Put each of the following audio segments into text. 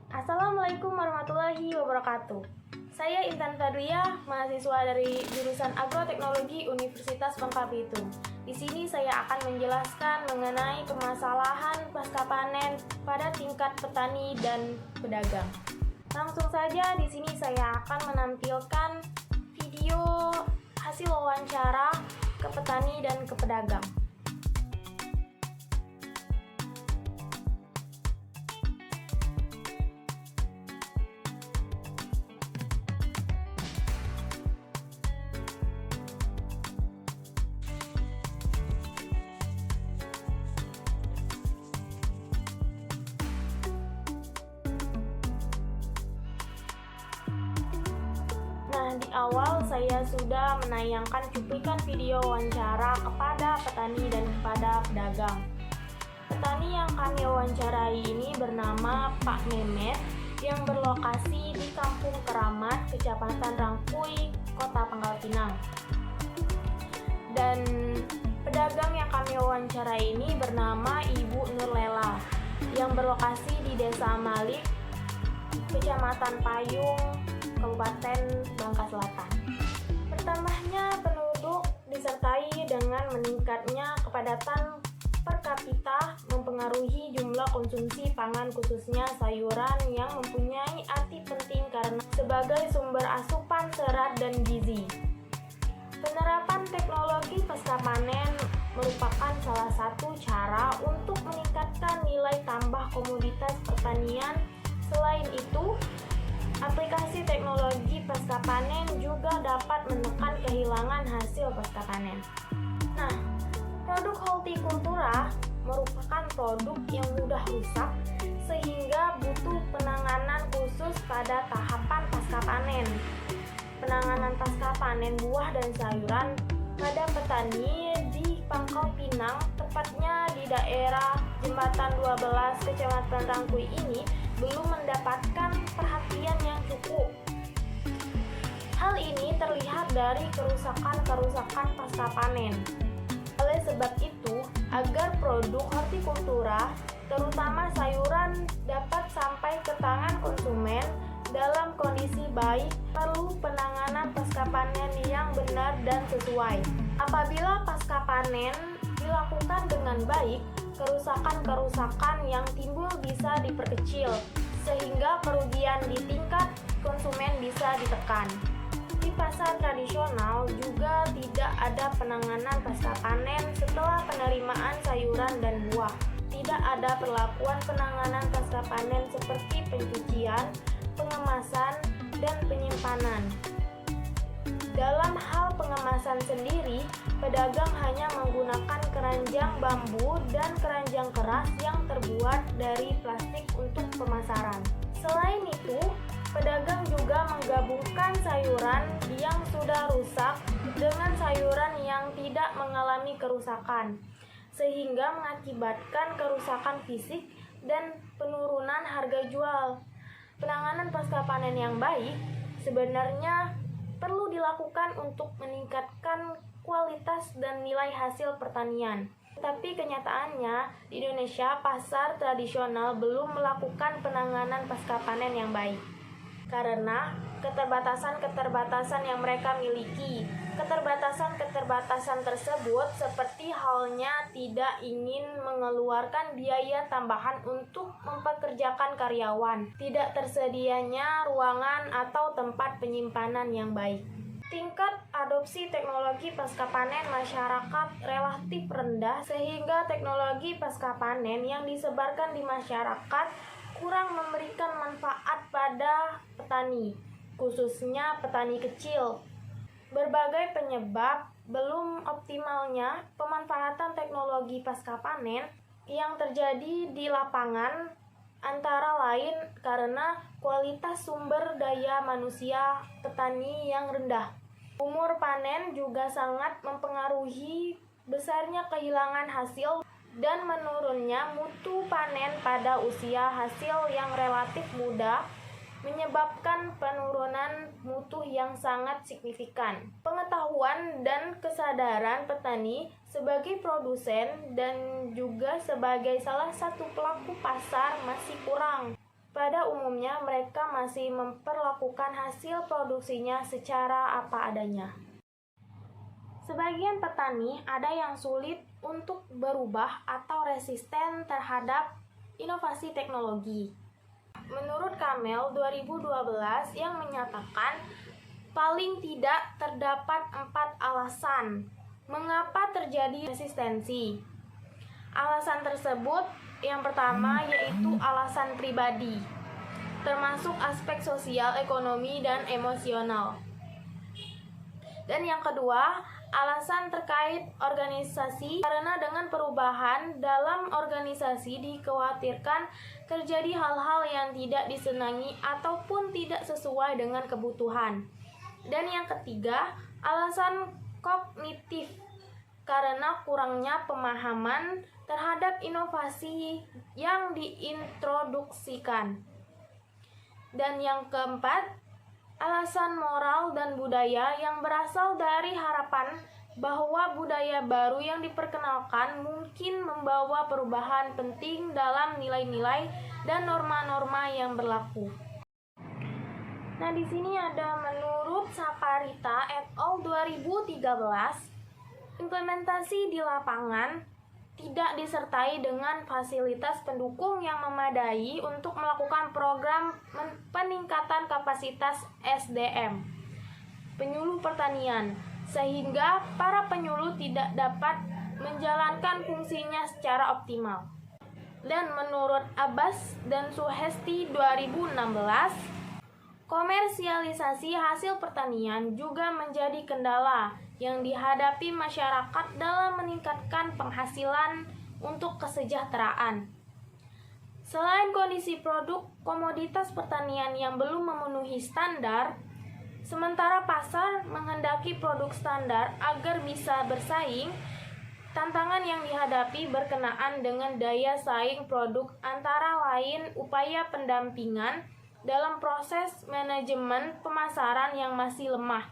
Assalamualaikum warahmatullahi wabarakatuh. Saya Intan Fadriyah, mahasiswa dari jurusan Agroteknologi Universitas Bangka Belitung. Di sini saya akan menjelaskan mengenai permasalahan pasca panen pada tingkat petani dan pedagang. Langsung saja di sini saya akan menampilkan video hasil wawancara ke petani dan ke pedagang. Di awal saya sudah menayangkan cuplikan video wawancara kepada petani dan kepada pedagang. Petani yang kami wawancarai ini bernama Pak Mehmet yang berlokasi di Kampung Keramat, Kecamatan Rangkui, Kota Pangkal Pinang. Dan pedagang yang kami wawancarai ini bernama Ibu Nurlela yang berlokasi di Desa Malik, Kecamatan Payung, Kabupaten Bangka Selatan. Bertambahnya penduduk disertai dengan meningkatnya kepadatan per kapita mempengaruhi jumlah konsumsi pangan khususnya sayuran yang mempunyai arti penting karena sebagai sumber asupan serat dan gizi. Penerapan teknologi pasca panen merupakan salah satu cara untuk meningkatkan nilai tambah komoditas pertanian. Selain itu, aplikasi teknologi pasca panen juga dapat menekan kehilangan hasil pasca panen. Nah, produk hortikultura merupakan produk yang mudah rusak sehingga butuh penanganan khusus pada tahapan pasca panen. Penanganan pasca panen buah dan sayuran pada petani di Pangkal Pinang, tepatnya di daerah Jembatan 12 Kecamatan Rangkui ini belum mendapatkan perhatian yang cukup. Hal ini terlihat dari kerusakan-kerusakan pasca panen. Oleh sebab itu, agar produk hortikultura, terutama sayuran, dapat sampai ke tangan konsumen dalam kondisi baik, perlu penanganan pasca panen yang benar dan sesuai. Apabila pasca panen dilakukan dengan baik, kerusakan-kerusakan yang timbul bisa diperkecil, sehingga kerugian di tingkat konsumen bisa ditekan. Di pasar tradisional juga tidak ada penanganan pasca panen setelah penerimaan sayuran dan buah. Tidak ada perlakuan penanganan pasca panen seperti pencucian, pengemasan, dan penyimpanan. Dalam hal pengemasan sendiri, pedagang hanya menggunakan keranjang bambu dan keranjang keras yang terbuat dari plastik untuk pemasaran. Selain itu, pedagang juga menggabungkan sayuran yang sudah rusak dengan sayuran yang tidak mengalami kerusakan, sehingga mengakibatkan kerusakan fisik dan penurunan harga jual. Penanganan pasca panen yang baik sebenarnya perlu dilakukan untuk meningkatkan kualitas dan nilai hasil pertanian. Tapi kenyataannya di Indonesia pasar tradisional belum melakukan penanganan pasca panen yang baik karena keterbatasan-keterbatasan yang mereka miliki. Keterbatasan-keterbatasan tersebut seperti halnya tidak ingin mengeluarkan biaya tambahan untuk mempekerjakan karyawan, tidak tersedianya ruangan atau tempat penyimpanan yang baik. Tingkat adopsi teknologi pasca panen masyarakat relatif rendah sehingga teknologi pasca panen yang disebarkan di masyarakat kurang memberikan manfaat pada petani, khususnya petani kecil. Berbagai penyebab belum optimalnya pemanfaatan teknologi pasca panen yang terjadi di lapangan antara lain karena kualitas sumber daya manusia petani yang rendah. Umur panen juga sangat mempengaruhi besarnya kehilangan hasil dan menurunnya mutu panen pada usia hasil yang relatif muda menyebabkan penurunan mutu yang sangat signifikan. Pengetahuan dan kesadaran petani sebagai produsen dan juga sebagai salah satu pelaku pasar masih kurang. Pada umumnya mereka masih memperlakukan hasil produksinya secara apa adanya. Sebagian petani ada yang sulit untuk berubah atau resisten terhadap inovasi teknologi. Menurut Kamel 2012 yang menyatakan paling tidak terdapat 4 alasan mengapa terjadi resistensi. Alasan tersebut yang pertama yaitu alasan pribadi, termasuk aspek sosial, ekonomi, dan emosional. Dan yang kedua, alasan terkait organisasi, karena dengan perubahan dalam organisasi dikhawatirkan terjadi hal-hal yang tidak disenangi ataupun tidak sesuai dengan kebutuhan. Dan yang ketiga, alasan kognitif, karena kurangnya pemahaman terhadap inovasi yang diintroduksikan. Dan yang keempat, alasan moral dan budaya yang berasal dari harapan bahwa budaya baru yang diperkenalkan mungkin membawa perubahan penting dalam nilai-nilai dan norma-norma yang berlaku. Nah, di sini ada menurut Saparita et al. 2013, implementasi di lapangan tidak disertai dengan fasilitas pendukung yang memadai untuk melakukan program peningkatan kapasitas SDM, penyuluh pertanian, sehingga para penyuluh tidak dapat menjalankan fungsinya secara optimal. Dan menurut Abbas dan Suhesti 2016, komersialisasi hasil pertanian juga menjadi kendala yang dihadapi masyarakat dalam meningkatkan penghasilan untuk kesejahteraan. Selain kondisi produk komoditas pertanian yang belum memenuhi standar, sementara pasar menghendaki produk standar agar bisa bersaing, tantangan yang dihadapi berkenaan dengan daya saing produk antara lain upaya pendampingan dalam proses manajemen pemasaran yang masih lemah,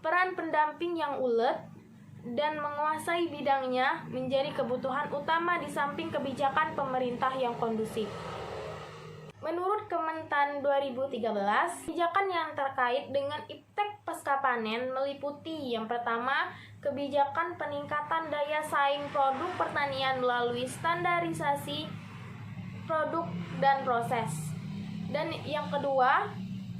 peran pendamping yang ulet dan menguasai bidangnya menjadi kebutuhan utama di samping kebijakan pemerintah yang kondusif. Menurut Kementan 2013, kebijakan yang terkait dengan iptek pasca panen meliputi yang pertama, kebijakan peningkatan daya saing produk pertanian melalui standarisasi produk dan proses. Dan yang kedua,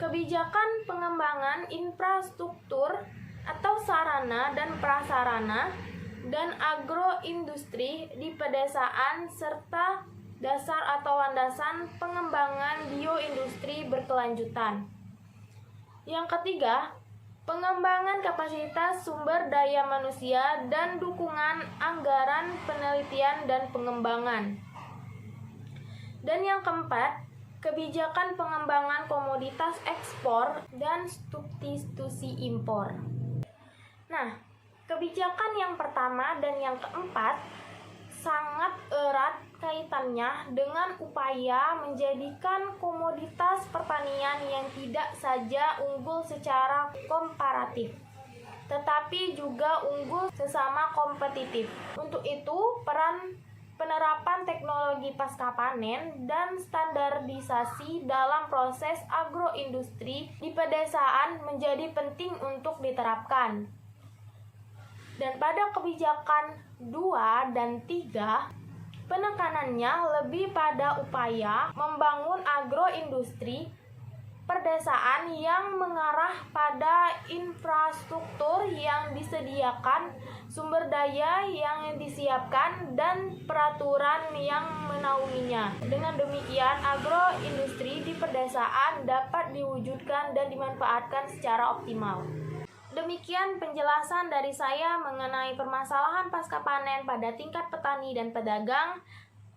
kebijakan pengembangan infrastruktur atau sarana dan prasarana dan agroindustri di pedesaan serta dasar atau landasan pengembangan bioindustri berkelanjutan. Yang ketiga, pengembangan kapasitas sumber daya manusia dan dukungan anggaran penelitian dan pengembangan. Dan yang keempat, kebijakan pengembangan komoditas ekspor dan substitusi impor. Nah, kebijakan yang pertama dan yang keempat sangat erat kaitannya dengan upaya menjadikan komoditas pertanian yang tidak saja unggul secara komparatif, tetapi juga unggul sesama kompetitif. Untuk itu, peran penerapan teknologi pasca panen dan standarisasi dalam proses agroindustri di pedesaan menjadi penting untuk diterapkan. Dan pada kebijakan 2 dan 3, penekanannya lebih pada upaya membangun agroindustri perdesaan yang mengarah pada infrastruktur yang disediakan, sumber daya yang disiapkan, dan peraturan yang menaunginya. Dengan demikian, agroindustri di pedesaan dapat diwujudkan dan dimanfaatkan secara optimal. Demikian penjelasan dari saya mengenai permasalahan pasca panen pada tingkat petani dan pedagang.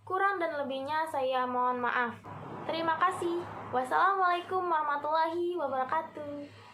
Kurang dan lebihnya saya mohon maaf. Terima kasih. Wassalamualaikum warahmatullahi wabarakatuh.